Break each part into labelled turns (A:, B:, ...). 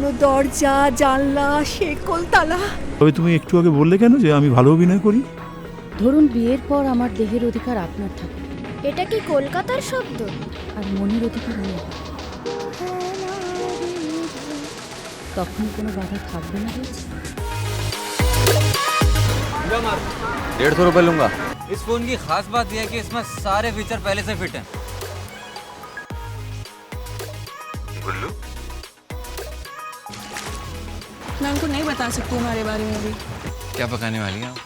A: কোনো দরজা জানলা শেকল তালা।
B: তবে তুমি একটু আগে বললে কেন যে আমি ভালো অভিনয় করি?
C: ধরুন বিয়ের পর আমার দেহের অধিকার আপনার থাকে,
D: এটা কি কলকাতার শব্দ?
C: আর মনের অধিকার নেই, তখন কোনো বাধা থাকবে না বলছি।
E: 150 रुपए लूंगा।
F: इस फोन की खास बात यह है कि इसमें सारे फीचर पहले से फिट हैं।
E: गुल्लू
G: मैं उनको नहीं बता सकती हमारे बारे में भी।
E: क्या पकाने वाली है आप?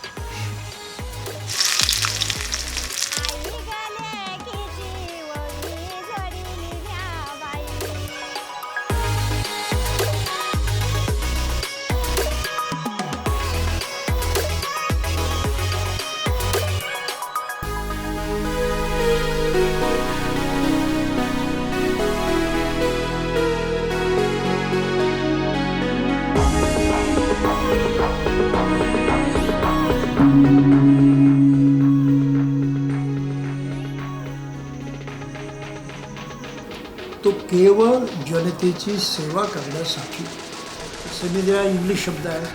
H: तो केवळ जनतेची सेवा करण्यासाठी समितीला इंग्लिश शब्द आहे।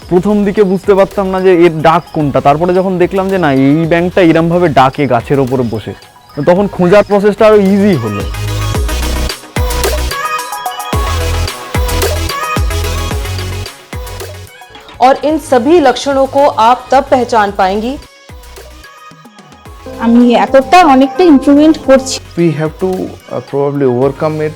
I: প্রথম দিকে বুঝতে পারতাম না যে এর ডাক কোনটা, তারপরে যখন দেখলাম যে না এই ব্যাঙটা এরম ভাবে ডাকে গাছের ওপরে বসে, তখন খোঁজার প্রসেসটা আরো ইজি হলো।
J: और इन सभी लक्षणों को आप तब पहचान पाएंगी
G: আমি এতটা অনেকটা ইমপ্রুভমেন্ট করছি।
K: We have to probably overcome it